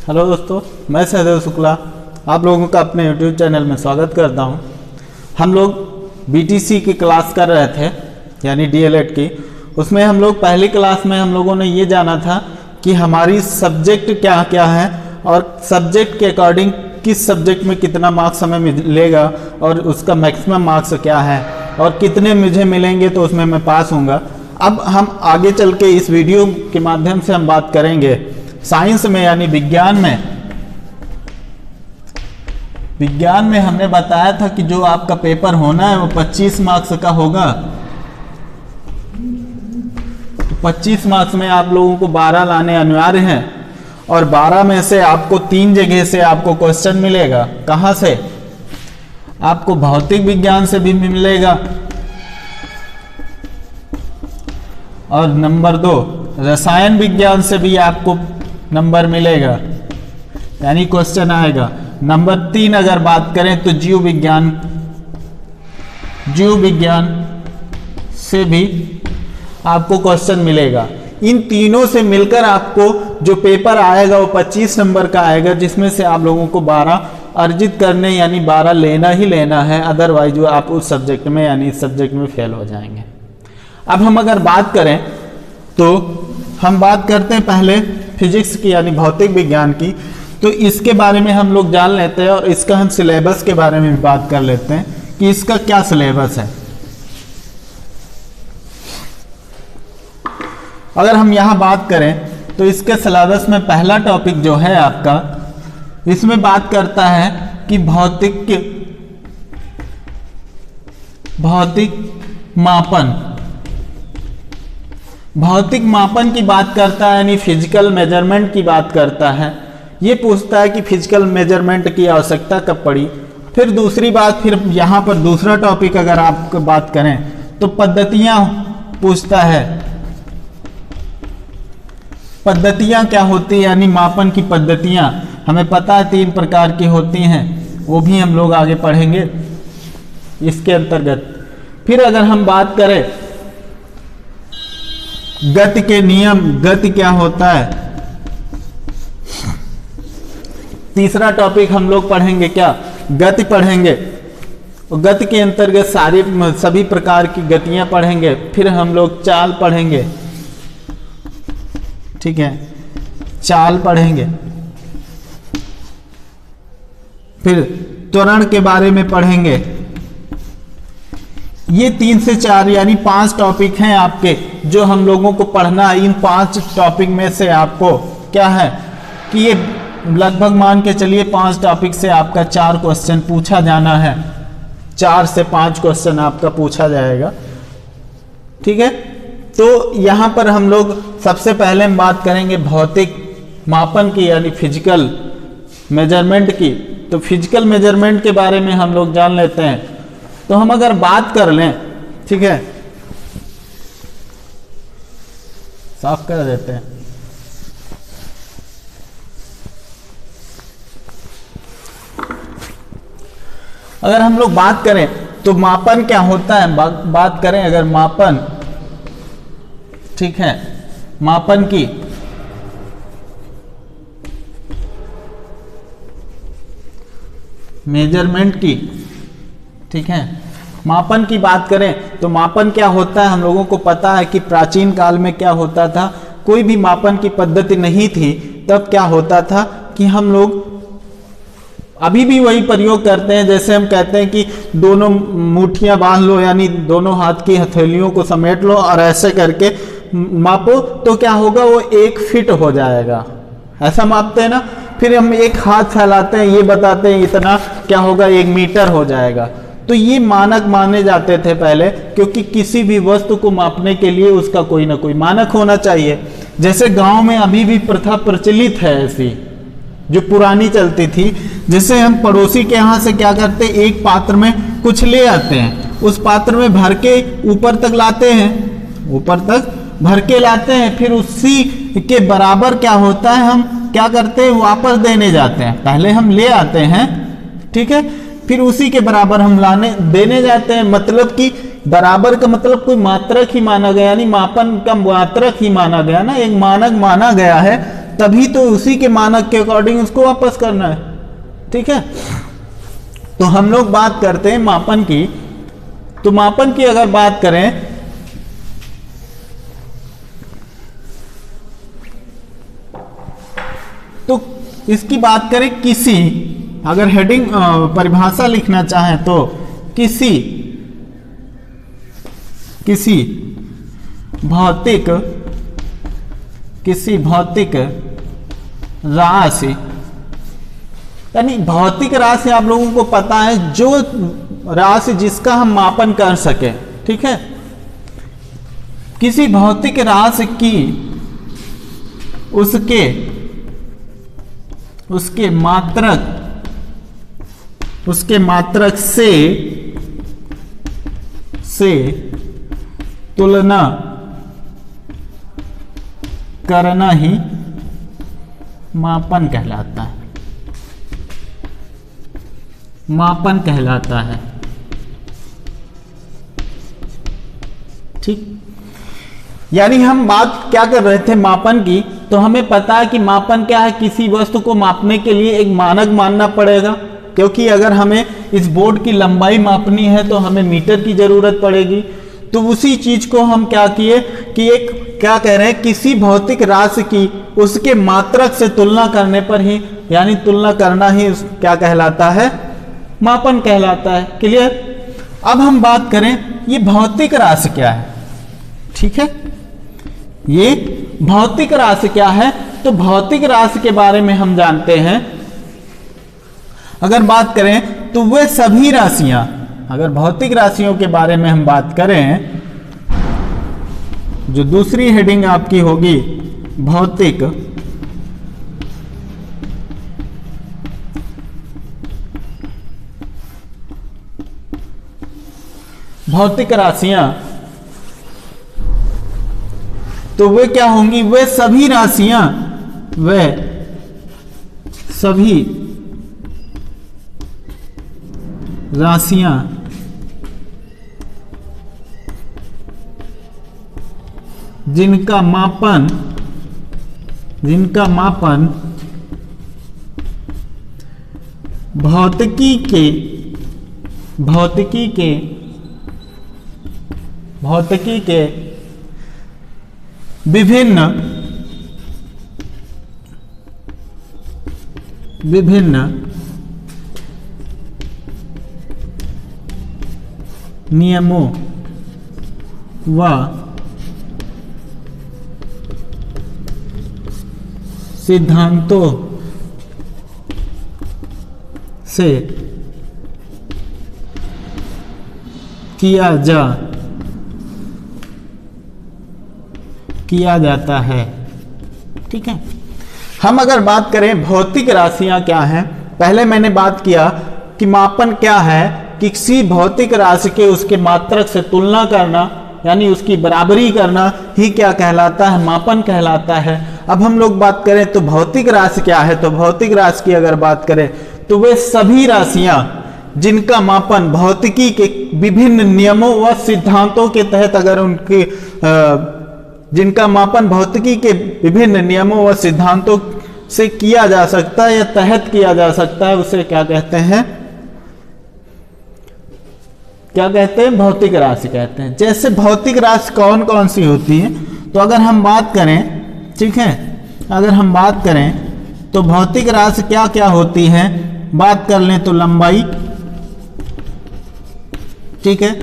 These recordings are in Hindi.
हेलो दोस्तों, मैं सहदेव शुक्ला आप लोगों का अपने YouTube चैनल में स्वागत करता हूं। हम लोग BTC की क्लास कर रहे थे, यानी DLED की। उसमें हम लोग पहली क्लास में हम लोगों ने ये जाना था कि हमारी सब्जेक्ट क्या क्या है और सब्जेक्ट के अकॉर्डिंग किस सब्जेक्ट में कितना मार्क्स हमें मिलेगा और उसका मैक्सिमम मार्क्स क्या है और कितने मुझे मिलेंगे तो उसमें मैं पास होऊंगा। अब हम आगे चल के इस वीडियो के माध्यम से हम बात करेंगे साइंस में, यानी विज्ञान में हमने बताया था कि जो आपका पेपर होना है वो 25 मार्क्स का होगा। तो 25 मार्क्स में आप लोगों को 12 लाने अनिवार्य हैं और 12 में से आपको 3 जगह से आपको क्वेश्चन मिलेगा। कहाँ से? आपको भौतिक विज्ञान से भी मिलेगा और नंबर 2 रसायन विज्ञान से भी आपको नंबर मिलेगा, यानी क्वेश्चन आएगा। नंबर 3 अगर बात करें तो जीव विज्ञान से भी आपको क्वेश्चन मिलेगा। इन तीनों से मिलकर आपको जो पेपर आएगा वो 25 नंबर का आएगा, जिसमें से आप लोगों को 12 अर्जित करने यानी 12 लेना ही लेना है, अदरवाइज जो आप उस सब्जेक्ट में यानी इस सब्जेक्ट में फेल हो जाएंगे। अब हम अगर बात करें तो हम बात करते हैं पहले फिजिक्स की यानी भौतिक विज्ञान की। तो इसके बारे में हम लोग जान लेते हैं और इसका हम सिलेबस के बारे में भी बात कर लेते हैं कि इसका क्या सिलेबस है। अगर हम यहाँ बात करें तो इसके सिलेबस में पहला टॉपिक जो है आपका, इसमें बात करता है कि भौतिक मापन की बात करता है, यानी फिजिकल मेजरमेंट की बात करता है। ये पूछता है कि फिजिकल मेजरमेंट की आवश्यकता कब पड़ी। फिर दूसरी बात, फिर यहाँ पर दूसरा टॉपिक अगर आप बात करें तो पद्धतियाँ पूछता है। पद्धतियाँ क्या होती है, यानी मापन की पद्धतियाँ हमें पता है 3 प्रकार की होती हैं, वो भी हम लोग आगे पढ़ेंगे इसके अंतर्गत। फिर अगर हम बात करें गति के नियम, गति क्या होता है, तीसरा टॉपिक हम लोग पढ़ेंगे क्या, गति पढ़ेंगे। और गति के अंतर्गत सभी प्रकार की गतियां पढ़ेंगे। फिर हम लोग चाल पढ़ेंगे, ठीक है, चाल पढ़ेंगे। फिर त्वरण के बारे में पढ़ेंगे। ये 3 से 4 यानी 5 टॉपिक हैं आपके जो हम लोगों को पढ़ना है। इन 5 टॉपिक में से आपको क्या है कि ये लगभग मान के चलिए 5 टॉपिक से आपका 4 क्वेश्चन पूछा जाना है। 4 से 5 क्वेश्चन आपका पूछा जाएगा, ठीक है। तो यहाँ पर हम लोग सबसे पहले हम बात करेंगे भौतिक मापन की यानी फिजिकल मेजरमेंट की। तो फिजिकल मेजरमेंट के बारे में हम लोग जान लेते हैं। तो हम अगर बात कर लें, ठीक है, साफ कर देते हैं। अगर हम लोग बात करें तो मापन क्या होता है, बात करें अगर मापन, ठीक है, मापन की मेजरमेंट की, ठीक है, मापन की बात करें तो मापन क्या होता है, हम लोगों को पता है कि प्राचीन काल में क्या होता था, कोई भी मापन की पद्धति नहीं थी। तब क्या होता था कि हम लोग अभी भी वही प्रयोग करते हैं। जैसे हम कहते हैं कि दोनों मुट्ठियां बांध लो, यानी दोनों हाथ की हथेलियों को समेट लो और ऐसे करके मापो, तो क्या होगा, वो 1 फीट हो जाएगा। ऐसा मापते हैं ना। फिर हम एक हाथ फैलाते हैं, ये बताते हैं इतना क्या होगा, 1 मीटर हो जाएगा। तो ये मानक माने जाते थे पहले, क्योंकि किसी भी वस्तु को मापने के लिए उसका कोई ना कोई मानक होना चाहिए। जैसे गांव में अभी भी प्रथा प्रचलित है ऐसी, जो पुरानी चलती थी। जैसे हम पड़ोसी के यहाँ से क्या करते, एक पात्र में कुछ ले आते हैं, उस पात्र में भर के ऊपर तक लाते हैं, ऊपर तक भर के लाते हैं। फिर उसी के बराबर क्या होता है, हम क्या करते हैं, वापस देने जाते हैं। पहले हम ले आते हैं, ठीक है, फिर उसी के बराबर हम देने जाते हैं। मतलब कि बराबर का मतलब कोई मात्रक ही माना गया, यानी मापन का मात्रक ही माना गया ना, एक मानक माना गया है। तभी तो उसी के मानक के अकॉर्डिंग उसको वापस करना है। ठीक है, तो हम लोग बात करते हैं मापन की। तो मापन की अगर बात करें तो इसकी बात करें किसी, अगर हेडिंग परिभाषा लिखना चाहें तो किसी भौतिक राशि, यानी भौतिक राशि आप लोगों को पता है जो राशि जिसका हम मापन कर सके। ठीक है, किसी भौतिक राशि की उसके मात्रक से तुलना करना ही मापन कहलाता है। ठीक, यानी हम बात क्या कर रहे थे मापन की, तो हमें पता है कि मापन क्या है, किसी वस्तु को मापने के लिए एक मानक मानना पड़ेगा, क्योंकि अगर हमें इस बोर्ड की लंबाई मापनी है तो हमें मीटर की जरूरत पड़ेगी। तो उसी चीज को हम क्या किए कि एक क्या कह रहे हैं, किसी भौतिक राशि की उसके मात्रक से तुलना करने पर ही, यानी तुलना करना ही क्या कहलाता है, मापन कहलाता है। क्लियर। अब हम बात करें ये भौतिक राशि क्या है। ठीक है, ये भौतिक राशि क्या है, तो भौतिक राशि के बारे में हम जानते हैं। अगर बात करें तो वे सभी राशियां, अगर भौतिक राशियों के बारे में हम बात करें, जो दूसरी हेडिंग आपकी होगी भौतिक राशियां, तो वे क्या होंगी, वे सभी राशियां जिनका मापन भौतिकी के विभिन्न नियमों व सिद्धांतों से किया जाता है। ठीक है, हम अगर बात करें भौतिक राशियां क्या हैं, पहले मैंने बात किया कि मापन क्या है, किसी भौतिक राशि के उसके मात्रक से तुलना करना, यानी उसकी बराबरी करना ही क्या कहलाता है, मापन कहलाता है। अब हम लोग बात करें तो भौतिक राशि क्या है, तो भौतिक राशि की अगर बात करें तो वे सभी राशियां जिनका मापन भौतिकी के विभिन्न नियमों व सिद्धांतों के तहत, अगर उनके जिनका मापन भौतिकी के विभिन्न नियमों व सिद्धांतों से किया जा सकता है या तहत किया जा सकता है, उसे क्या कहते हैं, भौतिक राशि कहते हैं। जैसे भौतिक राशि कौन कौन सी होती है, तो अगर हम बात करें, ठीक है, अगर हम बात करें तो भौतिक राशि क्या क्या होती है, बात कर लें तो लंबाई, ठीक है,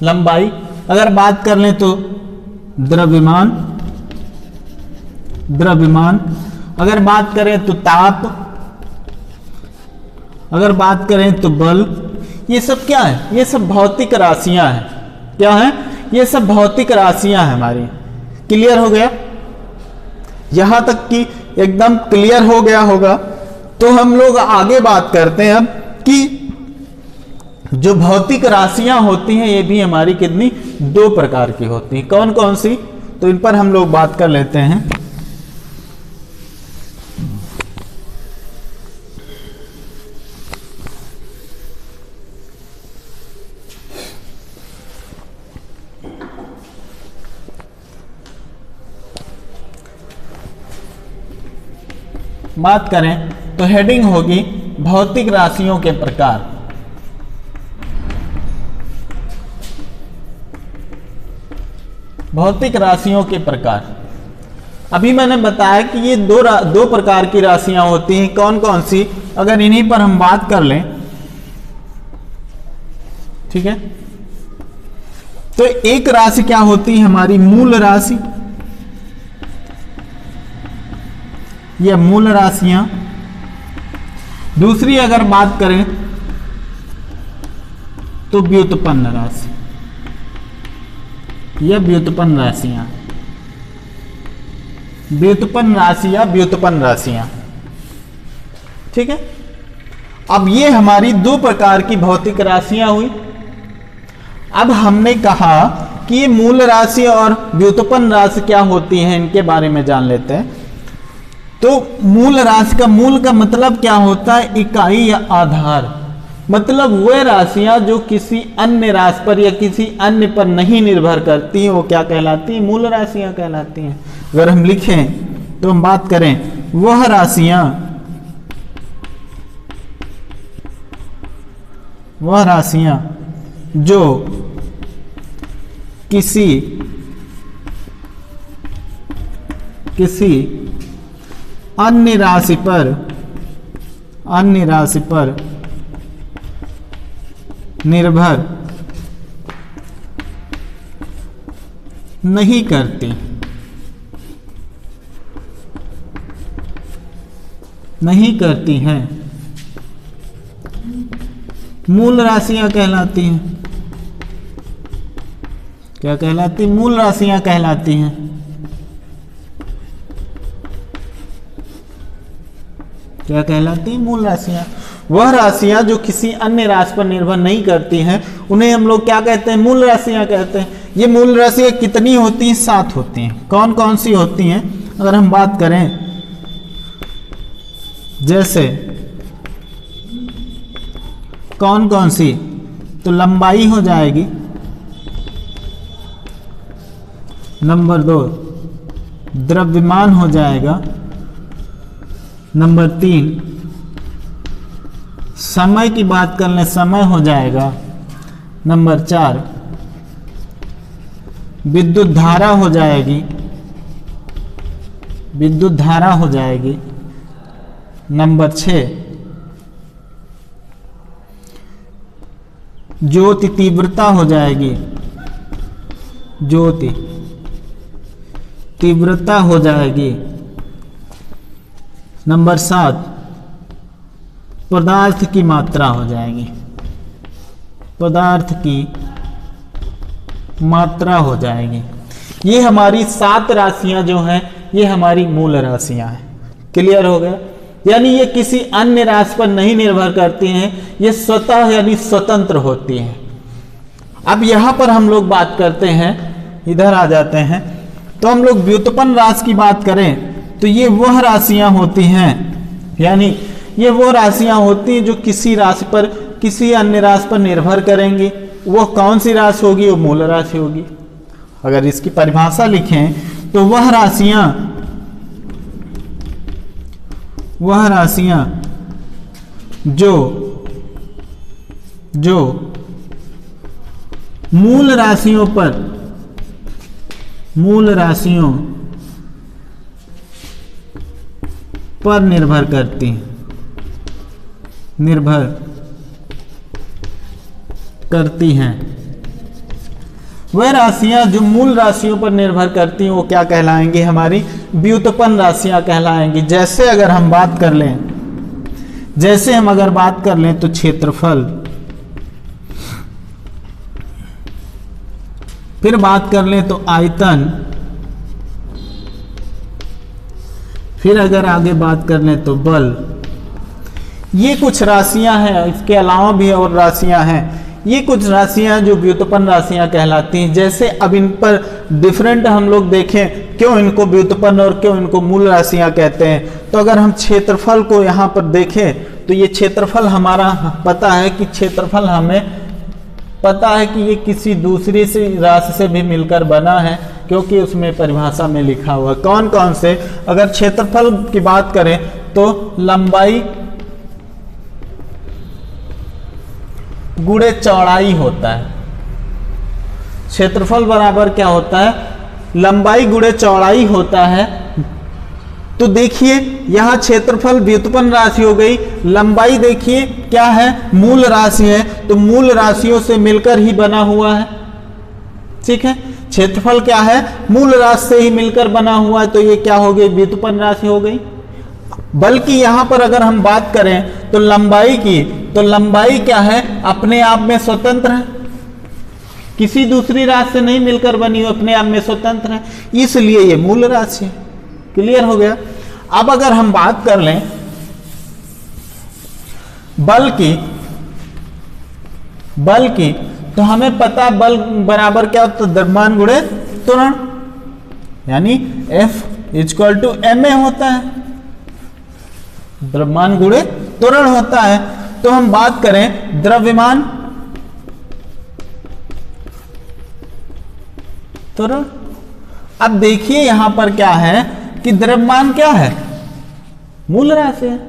लंबाई, अगर बात कर लें तो द्रव्यमान, अगर बात करें तो ताप, अगर बात करें तो बल, ये सब क्या है, ये सब भौतिक राशियां हैं। क्या है, ये सब भौतिक राशियां हैं हमारी। क्लियर हो गया, यहां तक कि एकदम क्लियर हो गया होगा। तो हम लोग आगे बात करते हैं अब कि जो भौतिक राशियां होती हैं ये भी हमारी कितनी, 2 प्रकार की होती हैं। कौन कौन सी, तो इन पर हम लोग बात कर लेते हैं। बात करें तो हेडिंग होगी भौतिक राशियों के प्रकार। भौतिक राशियों के प्रकार। अभी मैंने बताया कि ये दो प्रकार की राशियां होती हैं, कौन कौन सी, अगर इन्हीं पर हम बात कर लें, ठीक है। तो एक राशि क्या होती है हमारी मूल राशि, ये मूल राशियां। दूसरी अगर बात करें तो व्युत्पन्न राशि, यह व्युत्पन्न राशियां, व्युत्पन्न राशि या व्युत्पन्न राशियां, ठीक है। अब ये हमारी दो प्रकार की भौतिक राशियां हुई। अब हमने कहा कि ये मूल राशि और व्युत्पन्न राशि क्या होती हैं, इनके बारे में जान लेते हैं। तो मूल राशि का मूल का मतलब क्या होता है, इकाई या आधार, मतलब वह राशियां जो किसी अन्य राशि पर या किसी अन्य पर नहीं निर्भर करती हैं, वो क्या कहलाती हैं, मूल राशियां कहलाती हैं। अगर हम लिखें तो हम बात करें वह राशियां जो किसी अन्य राशि पर निर्भर नहीं करती हैं, मूल राशियां कहलाती हैं। क्या कहलाती, मूल राशियां कहलाती हैं। क्या कहलाती है, मूल राशियां। वह राशियां जो किसी अन्य राशि पर निर्भर नहीं करती हैं, उन्हें हम लोग क्या कहते हैं, मूल राशियां कहते हैं। ये मूल राशियां कितनी होती हैं, 7 होती हैं। कौन कौन सी होती हैं, अगर हम बात करें जैसे कौन कौन सी, तो लंबाई हो जाएगी, नंबर 2 द्रव्यमान हो जाएगा, नंबर 3 समय की बात कर लें, समय हो जाएगा, नंबर 4 विद्युत धारा हो जाएगी, विद्युत धारा हो जाएगी, नंबर 6 ज्योति तीव्रता हो जाएगी, ज्योति तीव्रता हो जाएगी, नंबर 7 पदार्थ की मात्रा हो जाएगी, पदार्थ की मात्रा हो जाएगी। ये हमारी 7 राशियां जो हैं, ये हमारी मूल राशियां हैं। क्लियर हो गया, यानी ये किसी अन्य राशि पर नहीं निर्भर करती हैं, ये स्वतः यानी स्वतंत्र होती हैं। अब यहां पर हम लोग बात करते हैं, इधर आ जाते हैं, तो हम लोग व्युत्पन्न राशि की बात करें तो ये वह राशियां होती हैं, यानी ये वो राशियां होती हैं जो किसी राशि पर, किसी अन्य राशि पर निर्भर करेंगी। वो कौन सी राशि होगी, वो मूल राशि होगी। अगर इसकी परिभाषा लिखें तो वह राशियां जो मूल राशियों पर निर्भर करती हैं, वह राशियां जो मूल राशियों पर निर्भर करती हैं, वो क्या कहलाएंगी, हमारी व्युत्पन्न राशियां कहलाएंगी। जैसे अगर हम बात कर लें, तो क्षेत्रफल, फिर बात कर लें तो आयतन, फिर अगर आगे बात कर लें तो बल। ये कुछ राशियां हैं, इसके अलावा भी और राशियां हैं। ये कुछ राशियां जो व्युत्पन्न राशियां कहलाती हैं। जैसे अब इन पर डिफरेंट हम लोग देखें, क्यों इनको व्युत्पन्न और क्यों इनको मूल राशियां कहते हैं। तो अगर हम क्षेत्रफल को यहाँ पर देखें तो ये क्षेत्रफल हमारा पता है कि क्षेत्रफल हमें पता है कि ये किसी दूसरी से राशि से भी मिलकर बना है, क्योंकि उसमें परिभाषा में लिखा हुआ। कौन कौन से, अगर क्षेत्रफल की बात करें तो लंबाई गुणे चौड़ाई होता है। क्षेत्रफल बराबर क्या होता है, लंबाई गुणे चौड़ाई होता है। तो देखिए यहां क्षेत्रफल व्युत्पन्न राशि हो गई, लंबाई देखिए क्या है, मूल राशि है, तो मूल राशियों से मिलकर ही बना हुआ है। ठीक है, क्षेत्रफल क्या है, मूल राशि से ही मिलकर बना हुआ है, तो ये क्या हो गई, व्युत्पन्न राशि हो गई। बल्कि यहां पर अगर हम बात करें तो लंबाई की, तो लंबाई क्या है, अपने आप में स्वतंत्र है, किसी दूसरी राशि से नहीं मिलकर बनी हुई, अपने आप में स्वतंत्र है, इसलिए ये मूल राशि है। क्लियर हो गया। अब अगर हम बात कर लें बल की, तो हमें पता बल बराबर क्या होता है, द्रव्यमान गुणे त्वरण, यानी F = ma होता है, द्रव्यमान गुणे त्वरण होता है। तो हम बात करें द्रव्यमान त्वरण, अब देखिए यहां पर क्या है कि द्रव्यमान क्या है, मूल राशि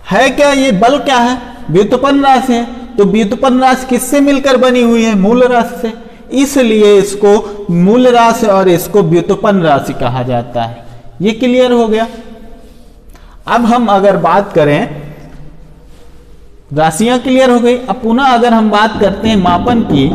है क्या, ये बल क्या है, व्युत्पन्न राशि है, तो व्युत्पन्न राशि किससे मिलकर बनी हुई है, मूल राशि से, इसलिए इसको मूल राशि और इसको व्युत्पन्न राशि कहा जाता है। ये क्लियर हो गया। अब हम अगर बात करें, राशियां क्लियर हो गई, अब पुनः अगर हम बात करते हैं मापन की,